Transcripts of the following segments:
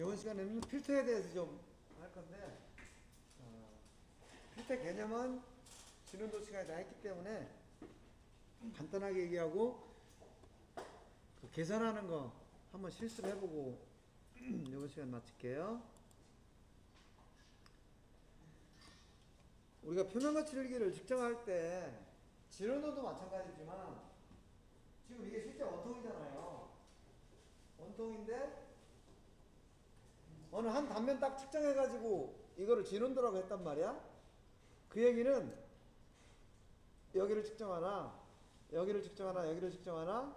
이번 시간에는 필터에 대해서 좀 할 건데, 필터 개념은 진원도 시간에 다 했기 때문에 간단하게 얘기하고, 그 계산하는 거 한번 실습 해보고 이번 시간 마칠게요. 우리가 표면거칠기를 측정할 때 진원도도 마찬가지지만 지금 이게 실제 원통이잖아요. 원통인데 어느 한 단면 딱 측정해가지고 이거를 진원도라고 했단 말이야. 그 얘기는 여기를 측정하나 여기를 측정하나 여기를 측정하나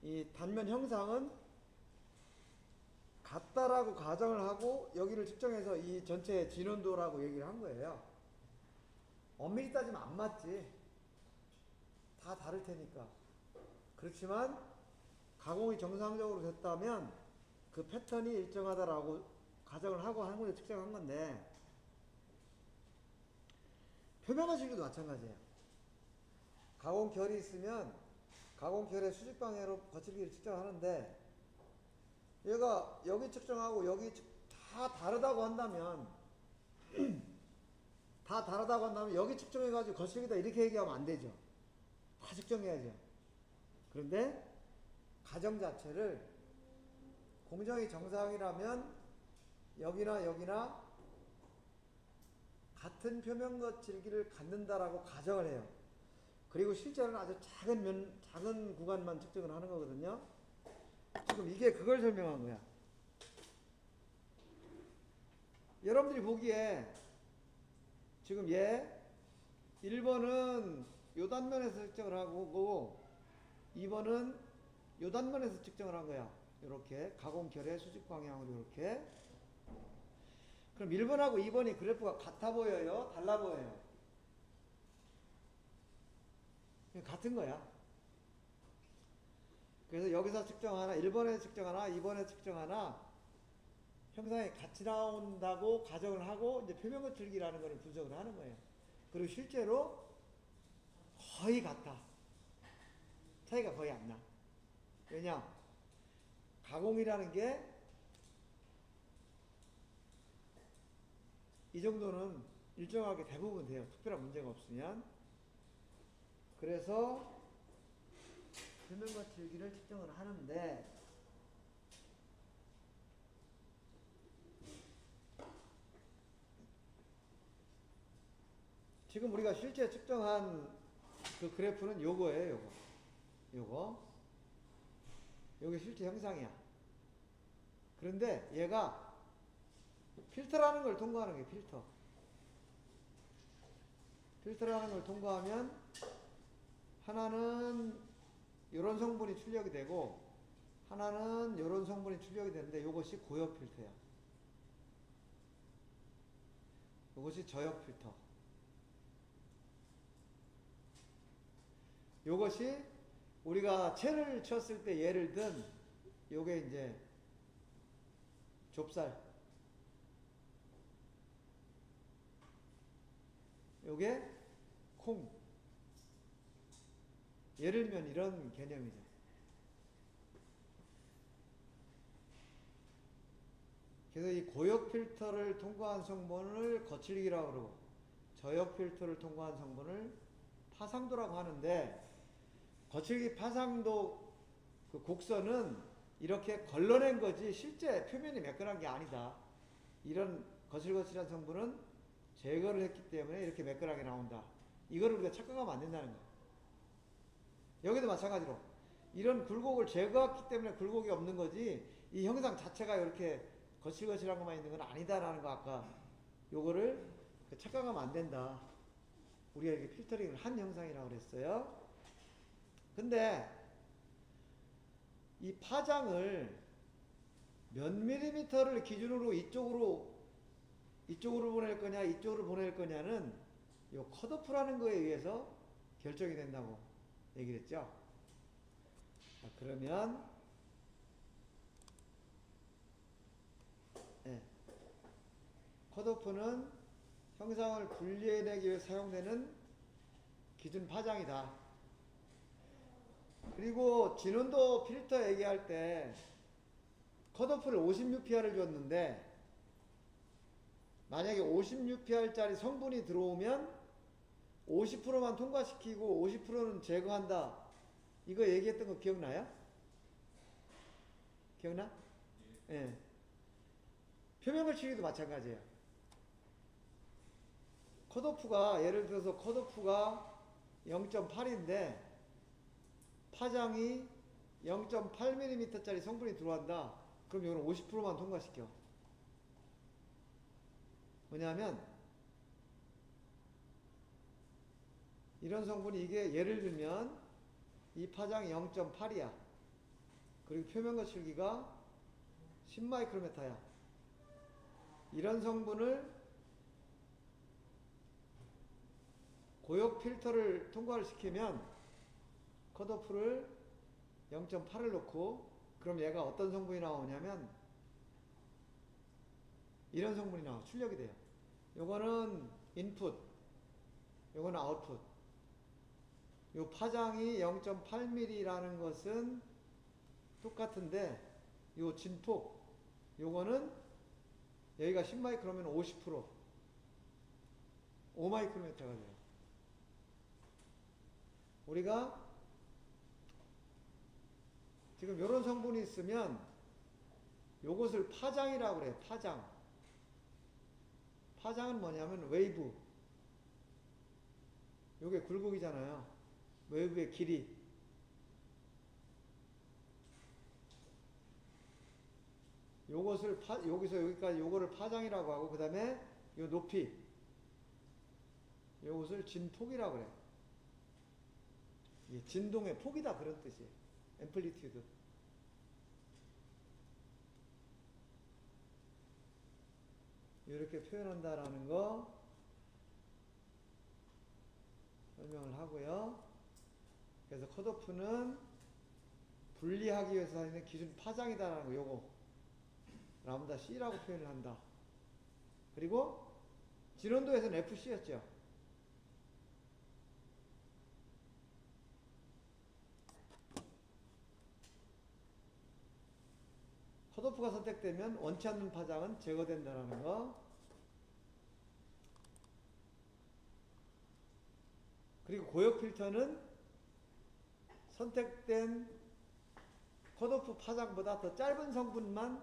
이 단면 형상은 같다라고 가정을 하고 여기를 측정해서 이 전체의 진원도라고 얘기를 한 거예요. 엄밀히 따지면 안 맞지. 다 다를 테니까. 그렇지만 가공이 정상적으로 됐다면 그 패턴이 일정하다라고 가정을 하고 한 군데 측정한 건데, 표면거칠기도 마찬가지예요. 가공결이 있으면 가공결의 수직 방향으로 거칠기를 측정하는데, 얘가 여기 측정하고 여기 다 다르다고 한다면 다 다르다고 한다면 여기 측정해가지고 거칠기다 이렇게 얘기하면 안 되죠. 다 측정해야죠. 그런데 가정 자체를 공정이 정상이라면 여기나 여기나 같은 표면 거칠기를 갖는다라고 가정을 해요. 그리고 실제로는 아주 작은 구간만 측정을 하는 거거든요. 지금 이게 그걸 설명한 거야. 여러분들이 보기에 지금 얘 1번은 요 단면에서 측정을 하고 2번은 요 단면에서 측정을 한 거야. 이렇게 가공결의 수직 방향으로 이렇게. 그럼 1번하고 2번이 그래프가 같아 보여요? 달라 보여요? 같은 거야. 그래서 여기서 측정하나 1번에서 측정하나 2번에서 측정하나 형상이 같이 나온다고 가정을 하고 이제 표면거칠기라는 것을 분석을 하는 거예요. 그리고 실제로 거의 같아. 차이가 거의 안 나. 왜냐? 가공이라는 게 이 정도는 일정하게 대부분 돼요. 특별한 문제가 없으면. 그래서 표면거칠기를 측정을 하는데, 지금 우리가 실제 측정한 그 그래프는 요거예요. 요거. 요게 실제 형상이야. 그런데 얘가 필터라는 걸 통과하는 게 필터. 필터라는 걸 통과하면 하나는 요런 성분이 출력이 되고 하나는 요런 성분이 출력이 되는데 요것이 고역 필터야. 요것이 저역 필터. 요것이 우리가 채를 쳤을 때 예를 든 요게 이제 좁쌀, 요게 콩. 예를 들면 이런 개념이죠. 그래서 이 고역 필터를 통과한 성분을 거칠기라고 그러고 저역 필터를 통과한 성분을 파상도라고 하는데, 거칠기 파상도 그 곡선은 이렇게 걸러낸 거지 실제 표면이 매끈한 게 아니다. 이런 거칠거칠한 성분은 제거를 했기 때문에 이렇게 매끈하게 나온다. 이거를 우리가 착각하면 안 된다는 거예요. 여기도 마찬가지로 이런 굴곡을 제거했기 때문에 굴곡이 없는 거지 이 형상 자체가 이렇게 거칠거칠한 것만 있는 건 아니다라는 거 아까 요거를 착각하면 안 된다. 우리가 이렇게 필터링을 한 형상이라고 그랬어요. 근데 이 파장을 몇 밀리미터를 기준으로 이쪽으로 보낼 거냐 이쪽으로 보낼 거냐는 요 컷오프라는 거에 의해서 결정이 된다고 얘기를 했죠. 자, 그러면 컷오프는 형상을 분리해내기 위해 사용되는 기준 파장이다. 그리고 진원도 필터 얘기할 때 컷오프를 50UPR을 줬는데 만약에 50UPR짜리 성분이 들어오면 50%만 통과시키고 50%는 제거한다. 이거 얘기했던 거 기억나요? 기억나? 예. 표면거칠기도 마찬가지예요. 컷오프가 예를 들어서 컷오프가 0.8인데 파장이 0.8mm짜리 성분이 들어간다. 그럼 이거는 50%만 통과시켜. 뭐냐면 이런 성분이 이게 예를 들면 이 파장이 0.8이야. 그리고 표면 거칠기가 10마이크로메타야. 이런 성분을 고역 필터를 통과를 시키면 컷오프를 0.8을 놓고 그럼 얘가 어떤 성분이 나오냐면 이런 성분이 나와. 출력이 돼요. 요거는 인풋, 요거는 아웃풋. 요 파장이 0.8mm라는 것은 똑같은데 요 진폭 요거는 여기가 10마이크로면 50% 5마이크로메타가 돼요. 우리가 지금 요런 성분이 있으면 요것을 파장이라고 그래요. 파장. 파장은 뭐냐면 웨이브. 요게 굴곡이잖아요. 웨이브의 길이. 요것을 여기서 여기까지 요거를 파장이라고 하고 그 다음에 요 높이 요것을 진폭이라고 그래. 진동의 폭이다 그런 뜻이에요. 앰플리튜드. 이렇게 표현한다라는 거 설명을 하고요. 그래서 컷오프는 분리하기 위해서 하는 기준 파장이다라는 거 요거 람다 C라고 표현을 한다. 그리고 진원도에서는 FC였죠. 컷오프가 선택되면 원치 않는 파장은 제거된다는 거. 그리고 고역 필터는 선택된 컷오프 파장보다 더 짧은 성분만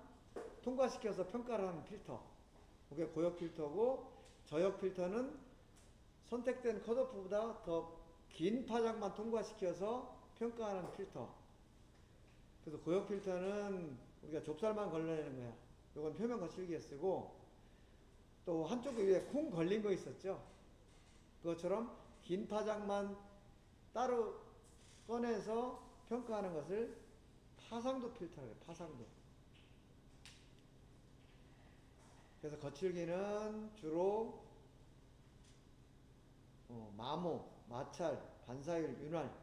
통과시켜서 평가를 하는 필터. 그게 고역 필터고, 저역 필터는 선택된 컷오프보다 더 긴 파장만 통과시켜서 평가하는 필터. 그래서 고역 필터는 우리가 좁쌀만 걸러내는 거야. 이건 표면 거칠기에 쓰고, 또 한쪽 위에 콩 걸린 거 있었죠. 그것처럼 긴 파장만 따로 꺼내서 평가하는 것을 파상도 필터라고 해요. 파상도. 그래서 거칠기는 주로 마모, 마찰, 반사율, 윤활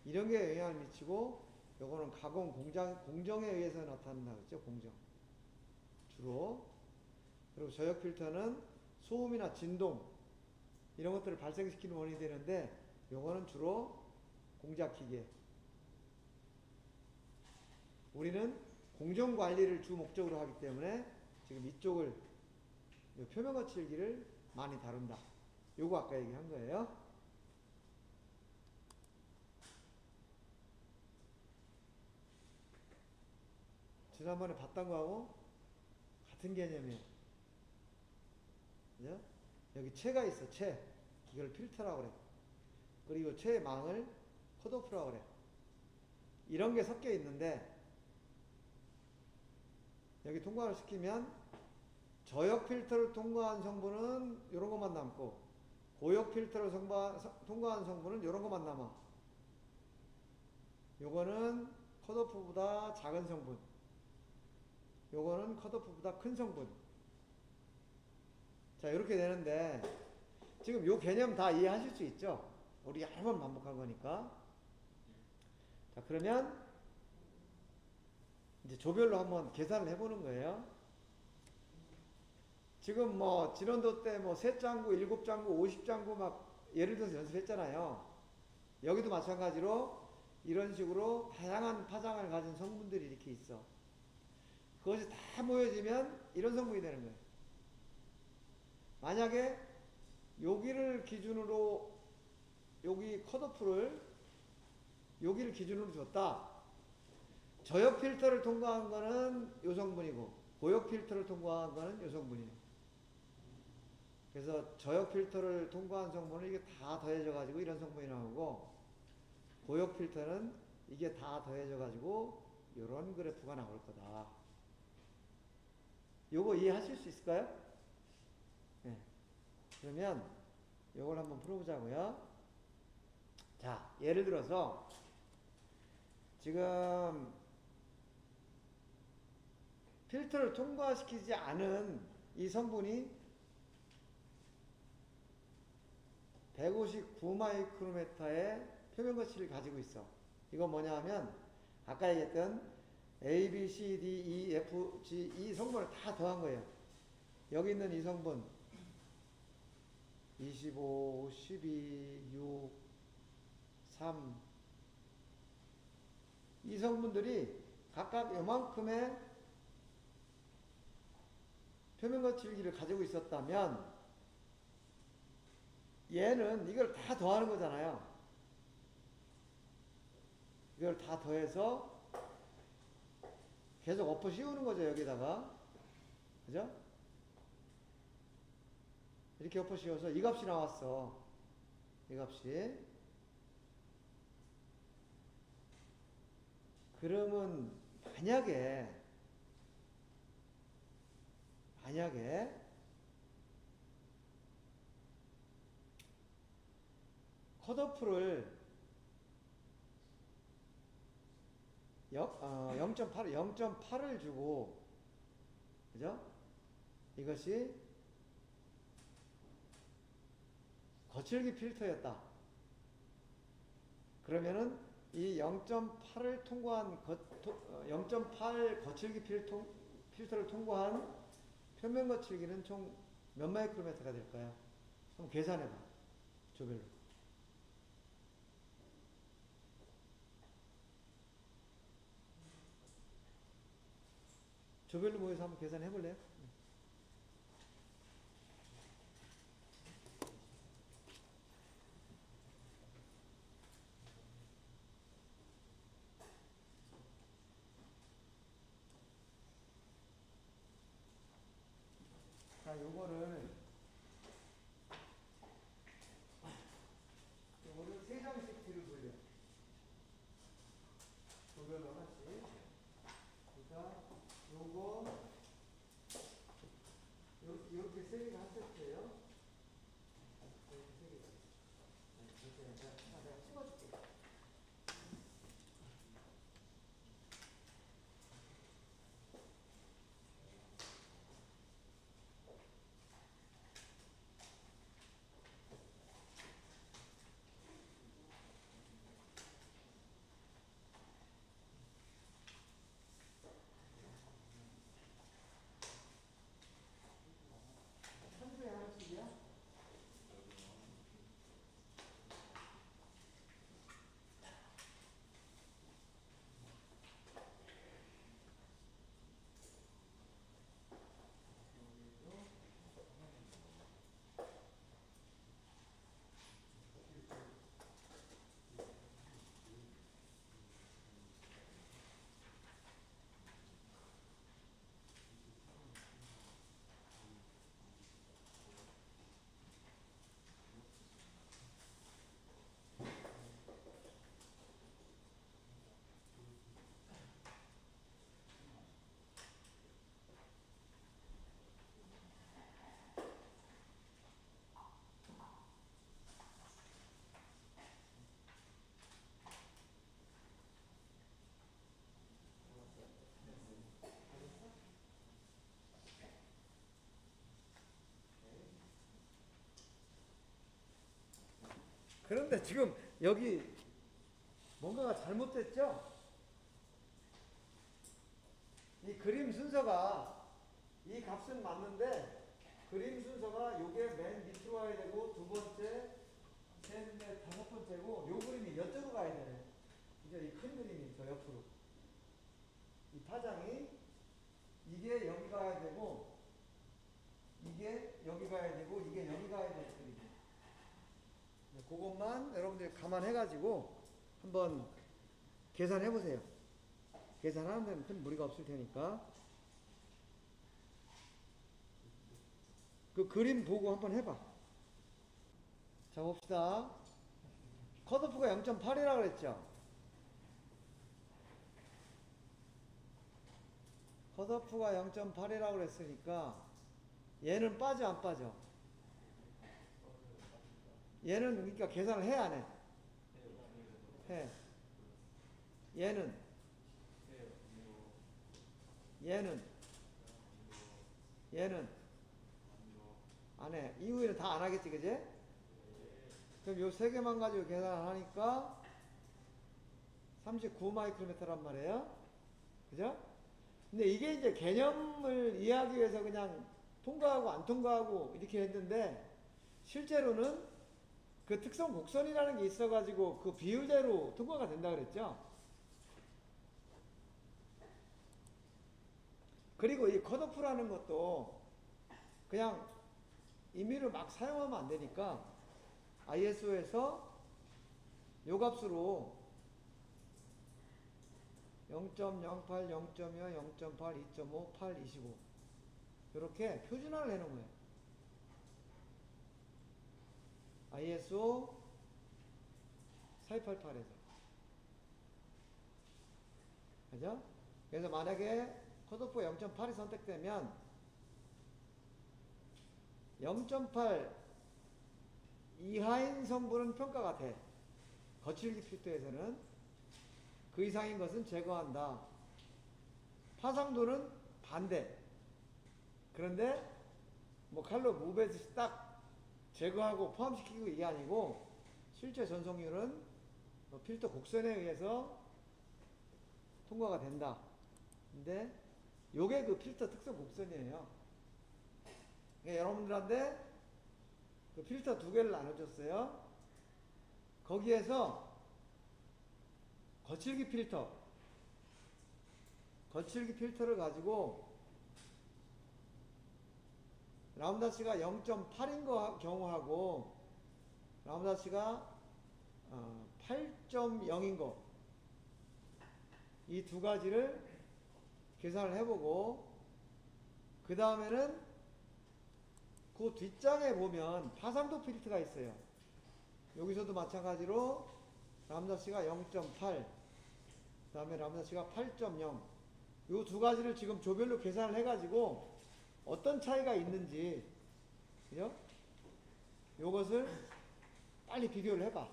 이런 게 영향을 미치고, 요거는 가공, 공정에 의해서 나타난다 그랬죠. 공정. 주로. 그리고 저역 필터는 소음이나 진동 이런 것들을 발생시키는 원인이 되는데, 요거는 주로 공작기계. 우리는 공정관리를 주 목적으로 하기 때문에 지금 이쪽을 표면 거칠기를 많이 다룬다. 요거 아까 얘기한 거예요. 지난번에 봤던 거하고 같은 개념이에요. 그죠? 여기 체가 있어. 체. 이걸 필터라고 그래. 그리고 체의 망을 컷오프라고 그래. 이런 게 섞여 있는데 여기 통과를 시키면 저역 필터를 통과한 성분은 이런 것만 남고, 고역 필터를 통과한 성분은 이런 것만 남아. 요거는 컷오프보다 작은 성분, 요거는 컷오프보다 큰 성분. 자, 이렇게 되는데 지금 요 개념 다 이해하실 수 있죠? 우리 여러 번 반복한 거니까. 자, 그러면 이제 조별로 한번 계산을 해보는 거예요. 지금 뭐 진원도 때 뭐 3장구, 7장구, 50장구 막 예를 들어서 연습했잖아요. 여기도 마찬가지로 이런 식으로 다양한 파장을 가진 성분들이 이렇게 있어. 그것이 다 모여지면 이런 성분이 되는 거예요. 만약에 여기를 기준으로 여기 컷오프를 여기를 기준으로 줬다. 저역 필터를 통과한 거는 요 성분이고 고역 필터를 통과한 거는 요 성분이에요. 그래서 저역 필터를 통과한 성분은 이게 다 더해져 가지고 이런 성분이 나오고 고역 필터는 이게 다 더해져 가지고 이런 그래프가 나올 거다. 요거 이해하실 수 있을까요? 네. 그러면 요걸 한번 풀어보자고요. 자, 예를 들어서 지금 필터를 통과시키지 않은 이 성분이 159 마이크로메타의 표면 거치를 가지고 있어. 이건 뭐냐 하면 아까 얘기했던 A, B, C, D, E, F, G, 이 성분을 다 더한 거예요. 여기 있는 이 성분 25, 12, 6, 3 이 성분들이 각각 요만큼의 표면 거칠기를 가지고 있었다면 얘는 이걸 다 더하는 거잖아요. 이걸 다 더해서 계속 엎어 씌우는 거죠, 여기다가. 그죠? 이렇게 엎어 씌워서 이 값이 나왔어. 이 값이. 그러면 만약에 컷오프를 0.8을 주고, 그죠? 이것이 거칠기 필터였다. 그러면은 이 0.8을 통과한 0.8 거칠기 필터를 통과한 표면 거칠기는 총 몇 마이크로메타가 될까요? 한번 계산해봐. 조별로. 조별로 모여서 한번 계산해볼래요? 자, 요거를 세 장씩 뒤로 돌려. 조별로 하나씩. 그러니까 요거 이렇게 세 개가 한 세트예요. 이렇게 세 개가. 내가 찍어줄게. 한 주에 하나씩이야? 그런데 지금 여기 뭔가가 잘못됐죠? 이 그림 순서가 이 값은 맞는데 그림 순서가 요게 맨 밑으로 가야 되고 두 번째, 셋, 넷, 다섯 번째고 요 그림이 이쪽으로 가야 되네. 이제 이 큰 그림이 저 옆으로. 이 파장이 이게 여기 가야 되고, 이게 여기 가야 되고, 이게 여기 가야 될 것들이죠. 그것만 여러분들이 감안해가지고 한번 계산해 보세요. 계산하는 데는 큰 무리가 없을 테니까. 그 그림 보고 한번 해봐. 자, 봅시다. 컷오프가 0.8이라고 그랬죠? 컷오프가 0.8이라고 그랬으니까 얘는 빠져 안 빠져? 얘는 그러니까 계산을 해 안 해? 해. 얘는 얘는 안 해. 이후에는 다 안 하겠지, 그제? 그럼 요 세 개만 가지고 계산을 하니까 39 마이크로미터란 말이에요. 그죠? 근데 이게 이제 개념을 이해하기 위해서 그냥 통과하고 안 통과하고 이렇게 했는데, 실제로는 그 특성 곡선이라는 게 있어가지고 그 비율대로 통과가 된다 그랬죠. 그리고 이 컷오프라는 것도 그냥 임의로 막 사용하면 안 되니까 ISO에서 요 값으로 0.08, 0.2, 0.8, 2.5, 8, 25 이렇게 표준화를 해놓은 거예요. ISO 4288에서. 그죠? 그래서 만약에 컷오프 0.8이 선택되면 0.8 이하인 성분은 평가가 돼. 거칠기 필터에서는. 그 이상인 것은 제거한다. 파상도는 반대. 그런데 뭐 칼로 무배듯이 딱 제거하고 포함시키고 이게 아니고, 실제 전송률은 뭐 필터 곡선에 의해서 통과가 된다. 근데 요게 그 필터 특성 곡선이에요. 그러니까 여러분들한테 그 필터 두 개를 나눠줬어요. 거기에서 거칠기 필터를 가지고 라운다시가 0.8인 경우하고 라운다시가 8.0인 거, 이 두 가지를 계산을 해보고, 그 다음에는 그 뒷장에 보면 파상도 필터가 있어요. 여기서도 마찬가지로 람다씨가 0.8, 그 다음에 람다씨가 8.0, 요 두 가지를 지금 조별로 계산을 해가지고 어떤 차이가 있는지, 그죠? 요것을 빨리 비교를 해봐.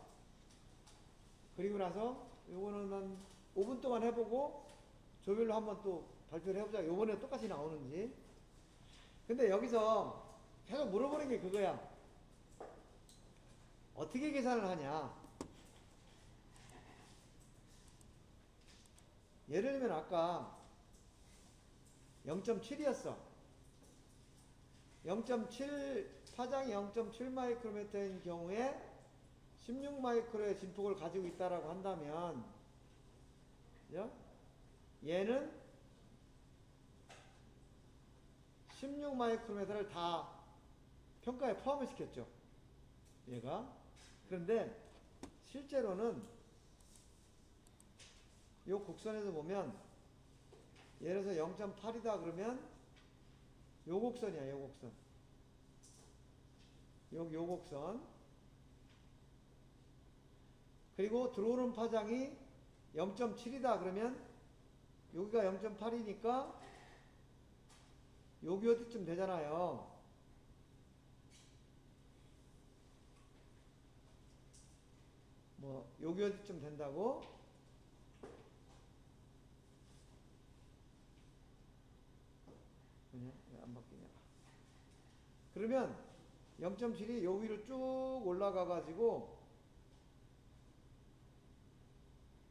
그리고 나서 요거는 한 5분 동안 해보고 조별로 한번 또 발표를 해보자. 요번에 똑같이 나오는지. 근데 여기서 계속 물어보는 게 그거야. 어떻게 계산을 하냐? 예를 들면 아까 0.7이었어. 0.7, 파장이 0.7 마이크로미터인 경우에 16 마이크로의 진폭을 가지고 있다라고 한다면, 그죠? 얘는 16 마이크로미터를 다 평가에 포함을 시켰죠. 얘가. 그런데 실제로는 이 곡선에서 보면, 예를 들어서 0.8이다 그러면 요 곡선이야, 요 곡선. 요 곡선. 그리고 들어오는 파장이 0.7이다 그러면 여기가 0.8이니까 여기 어디쯤 되잖아요. 뭐 여기 어디쯤 된다고? 왜 안 바뀌냐? 그러면 0.7이 요 위로 쭉 올라가 가지고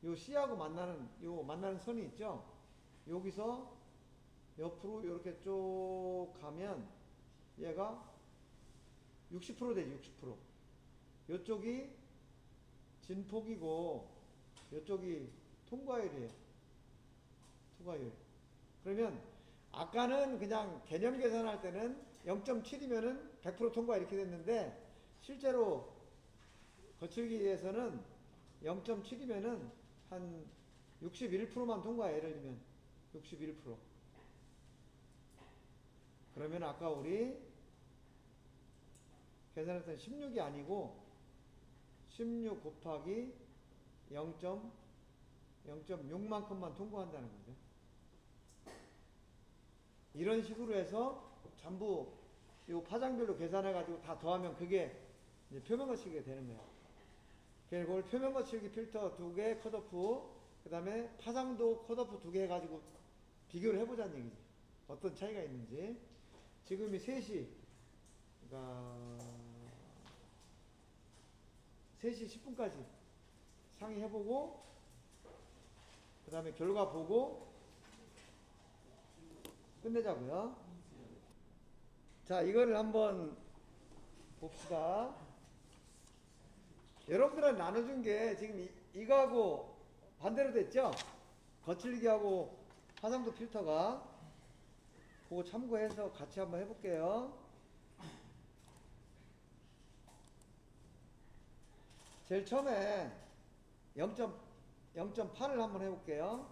요 C하고 만나는 선이 있죠? 여기서 옆으로 이렇게 쭉 가면 얘가 60% 되지, 60%. 요쪽이 진폭이고 요쪽이 통과율이에요. 통과율. 그러면 아까는 그냥 개념 계산할 때는 0.7이면은 100% 통과 이렇게 됐는데 실제로 거칠기에서는 0.7이면은 한 61%만 통과해. 예를 들면 61%. 그러면 아까 우리 계산했던 16이 아니고 16 곱하기 0.6만큼만 통과한다는 거죠. 이런 식으로 해서 전부 이 파장별로 계산해가지고 다 더하면 그게 이제 표면 거칠기가 되는 거예요. 그리고 그걸 표면 거칠기 필터 2개 컷오프, 그 다음에 파장도 컷오프 2개 해가지고 비교를 해보자는 얘기지. 어떤 차이가 있는지. 지금이 3시, 그러니까 3시 10분까지 상의해보고, 그 다음에 결과 보고 끝내자고요. 자, 이거를 한번 봅시다. 여러분들한테 나눠준 게 지금 이거하고 반대로 됐죠? 거칠기하고 화상도 필터가. 그거 참고해서 같이 한번 해볼게요. 제일 처음에 0.8을 한번 해볼게요.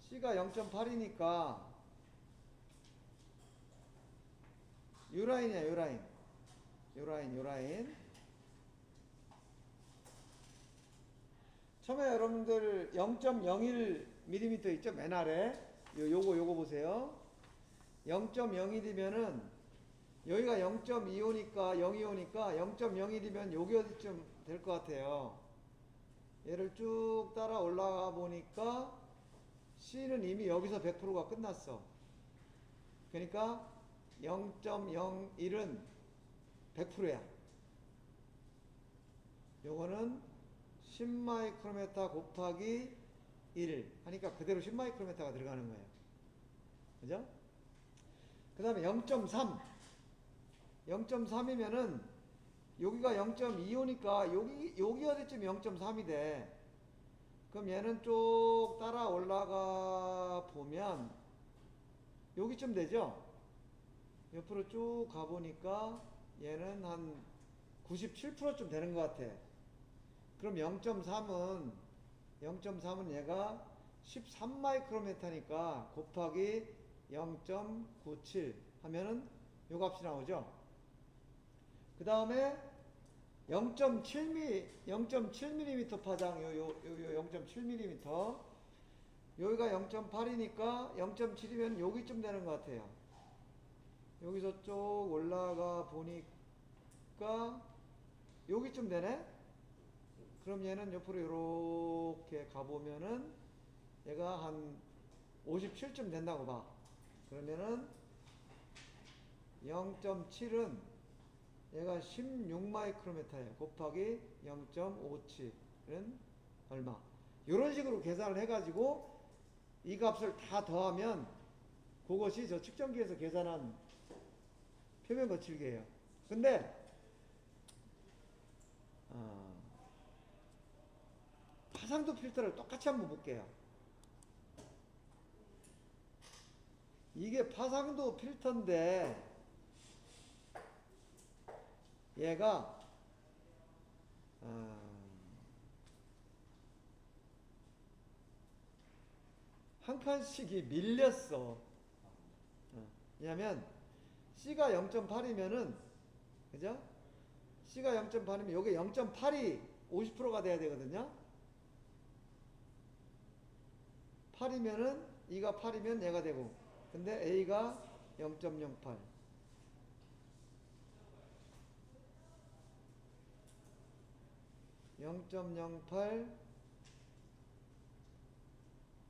C가 0.8이니까 요라인이야, 요라인. 요라인. 처음에 여러분들 0.01mm 있죠? 맨 아래. 요거 보세요. 0.01이면은 여기가 0.25니까 025니까 0.01이면 여기 어디쯤 될 것 같아요. 얘를 쭉 따라 올라가 보니까 C는 이미 여기서 100%가 끝났어. 그러니까 0.01은 100%야. 요거는 10마이크로메타 곱하기 1 하니까 그대로 10마이크로메타가 들어가는 거예요. 그죠? 그 다음에 0.3. 0.3이면은 여기가 0.25니까 여기 어디쯤 0.3이 돼. 그럼 얘는 쭉 따라 올라가 보면 여기쯤 되죠? 옆으로 쭉 가보니까 얘는 한 97%쯤 되는 것 같아. 그럼 0.3은 얘가 13마이크로메타니까 곱하기 0.97 하면은 요 값이 나오죠. 그 다음에 0.7mm 파장, 요 0.7mm. 여기가 0.8이니까 0.7이면 여기쯤 되는 것 같아요. 여기서 쭉 올라가 보니까 여기쯤 되네? 그럼 얘는 옆으로 이렇게 가보면은 얘가 한 57쯤 된다고 봐. 그러면은 0.7은 얘가 16마이크로메타예요. 곱하기 0.57은 얼마? 이런 식으로 계산을 해가지고 이 값을 다 더하면 그것이 저 측정기에서 계산한 표면 거칠기예요. 근데 파상도 필터를 똑같이 한번 볼게요. 이게 파상도 필터인데 얘가 한 칸씩이 밀렸어. 왜냐면 C가 0.8이면은 그죠? C가 0.8이면 여기 0.8이 50%가 돼야 되거든요. 8이면은 E가 8이면 얘가 되고, 근데 A가 0.08.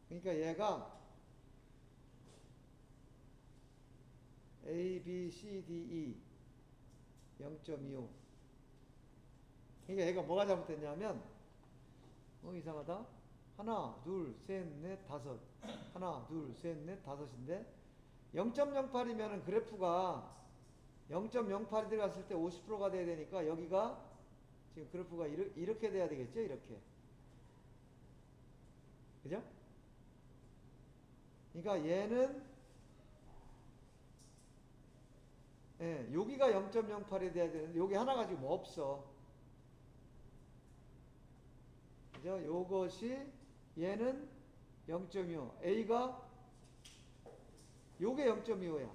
그러니까 얘가 A, B, C, D, E 0.25. 그러니까 얘가 뭐가 잘못됐냐면 이상하다. 하나, 둘, 셋, 넷, 다섯. 하나, 둘, 셋, 넷, 다섯인데 0.08이면은 그래프가 0.08이 들어갔을 때 50%가 돼야 되니까 여기가 지금 그래프가 이렇게 돼야 되겠죠? 이렇게. 그죠? 그러니까 얘는 예, 여기가 0.08이 돼야 되는데 여기 하나가 지금 없어. 그죠? 요것이 얘는 0.25. A가 요게 0.25야.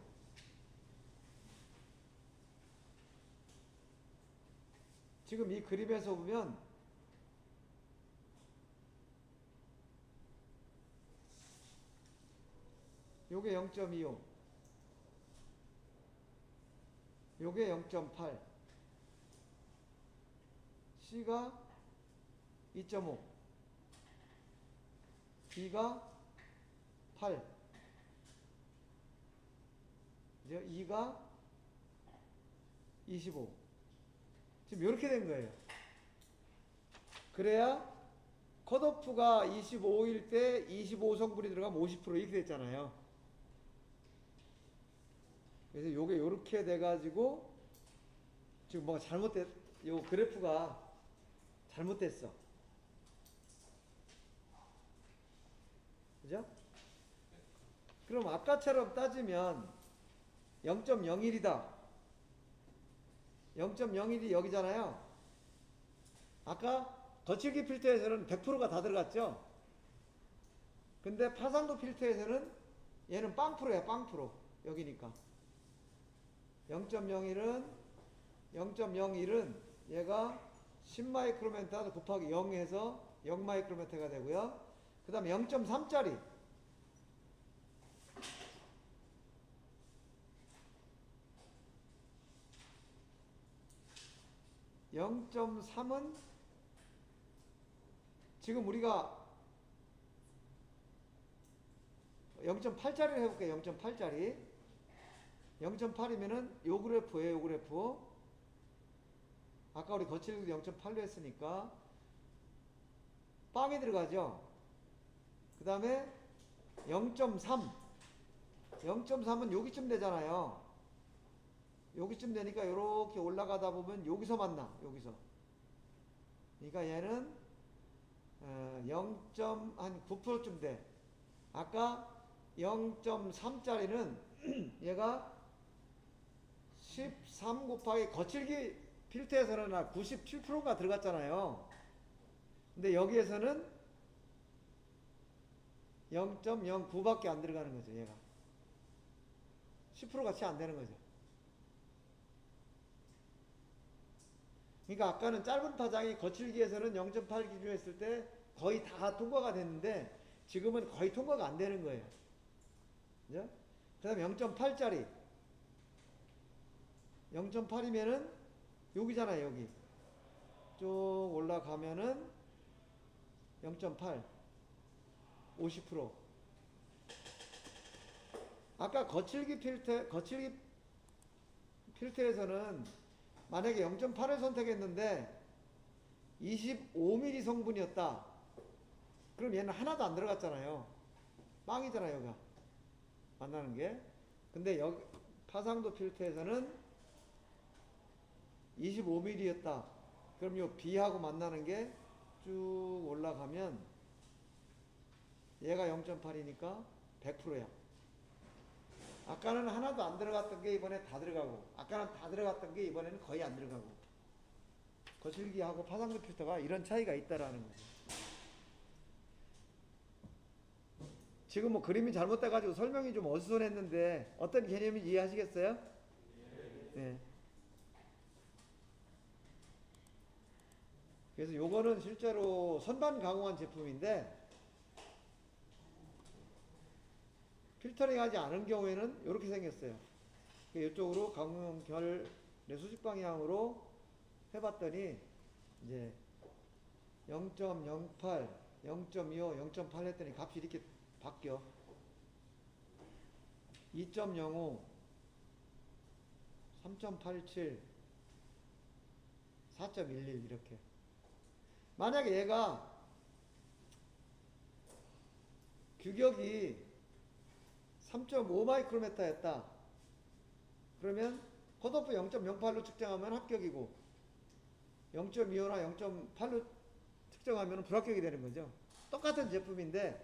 지금 이 그림에서 보면 요게 0.25. 요게 0.8. C가 2.5. B가 8. 이제 2가 25. 지금 이렇게 된 거예요. 그래야 컷오프가 25일 때 25성분이 들어가면 50% 이렇게 됐잖아요. 그래서 요게 요렇게 돼가지고 지금 뭐가 잘못됐, 요 그래프가 잘못됐어. 그죠? 그럼 아까처럼 따지면 0.01이다. 0.01이 여기잖아요. 아까 거칠기 필터에서는 100%가 다 들어갔죠? 근데 파상도 필터에서는 얘는 빵프로야, 빵프로. 여기니까. 0.01은 얘가 10마이크로멘트 곱하기 0해서 0마이크로멘트가 되고요. 그 다음에 0.3짜리 0.3은 지금 우리가 0.8짜리를 해볼게요. 0.8짜리 0.8이면은 요 그래프예요. 요 그래프. 아까 우리 거칠기도 0.8로 했으니까 빵이 들어가죠. 그 다음에 0.3 0.3은 여기쯤 되잖아요. 여기쯤 되니까 이렇게 올라가다 보면 여기서 만나. 여기서. 그러니까 얘는 0.9%쯤 돼. 아까 0.3짜리는 얘가 13 곱하기 거칠기 필터에서는 97%가 들어갔잖아요. 근데 여기에서는 0.09밖에 안 들어가는 거죠. 얘가 10% 같이 안 되는 거죠. 그러니까 아까는 짧은 파장이 거칠기에서는 0.8 기준 했을 때 거의 다 통과가 됐는데 지금은 거의 통과가 안 되는 거예요. 그죠? 그 다음에 0.8짜리 0.8이면은 여기잖아요. 여기 쭉 올라가면은 0.8 50%. 아까 거칠기 필터에서는 만약에 0.8을 선택했는데 25mm 성분이었다. 그럼 얘는 하나도 안 들어갔잖아요. 빵이잖아요. 여기가 만나는 게. 근데 여기 파상도 필터에서는 25mm였다. 그럼 요 B하고 만나는 게 쭉 올라가면 얘가 0.8이니까 100%야. 아까는 하나도 안 들어갔던 게 이번에 다 들어가고, 아까는 다 들어갔던 게 이번에는 거의 안 들어가고. 거칠기하고 파상도 필터가 이런 차이가 있다라는 거죠. 지금 뭐 그림이 잘못돼가지고 설명이 좀 어수선했는데 어떤 개념인지 이해하시겠어요? 네. 그래서 요거는 실제로 선반 가공한 제품인데 필터링 하지 않은 경우에는 이렇게 생겼어요. 이쪽으로 가공용 결 수직 방향으로 해봤더니 이제 0.08, 0.25, 0.8 했더니 값이 이렇게 바뀌어. 2.05, 3.87, 4.11 이렇게. 만약에 얘가 규격이 3.5 마이크로메타였다. 그러면 컷오프 0.08로 측정하면 합격이고 0.25나 0.8로 측정하면 불합격이 되는 거죠. 똑같은 제품인데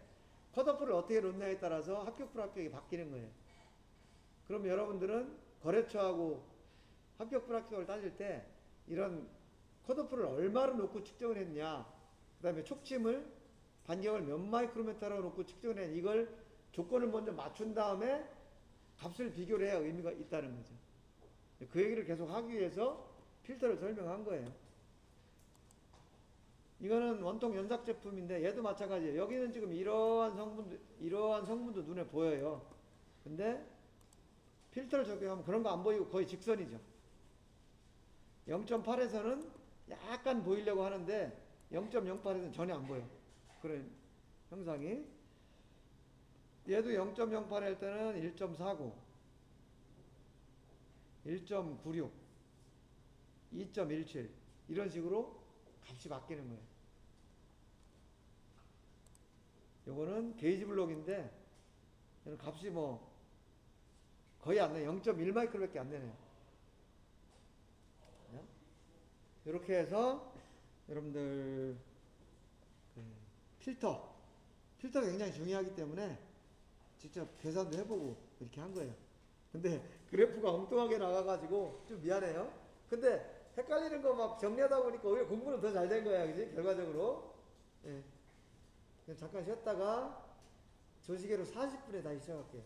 컷오프를 어떻게 놓느냐에 따라서 합격 불합격이 바뀌는 거예요. 그럼 여러분들은 거래처하고 합격 불합격을 따질 때 이런 컷오프를 얼마로 놓고 측정을 했냐, 그 다음에 촉침을 반경을 몇 마이크로미터로 놓고 측정을 했냐, 이걸 조건을 먼저 맞춘 다음에 값을 비교를 해야 의미가 있다는 거죠. 그 얘기를 계속 하기 위해서 필터를 설명한 거예요. 이거는 원통 연삭 제품인데 얘도 마찬가지예요. 여기는 지금 이러한 성분도 눈에 보여요. 근데 필터를 적용하면 그런 거 안 보이고 거의 직선이죠. 0.8에서는 약간 보이려고 하는데 0.08에서는 전혀 안 보여. 그런 형상이. 얘도 0.08 할 때는 1.49, 1.96, 2.17 이런 식으로 값이 바뀌는 거예요. 요거는 게이지 블록인데 얘는 값이 뭐 거의 안 나요. 0.1 마이크로밖에 안 되네요. 이렇게 해서 여러분들 필터가 굉장히 중요하기 때문에 직접 계산도 해보고 이렇게 한 거예요. 근데 그래프가 엉뚱하게 나가가지고 좀 미안해요. 근데 헷갈리는 거 막 정리하다 보니까 오히려 공부는 더 잘 된 거야, 그지? 결과적으로. 예. 잠깐 쉬었다가 조시계로 40분에 다시 시작할게요.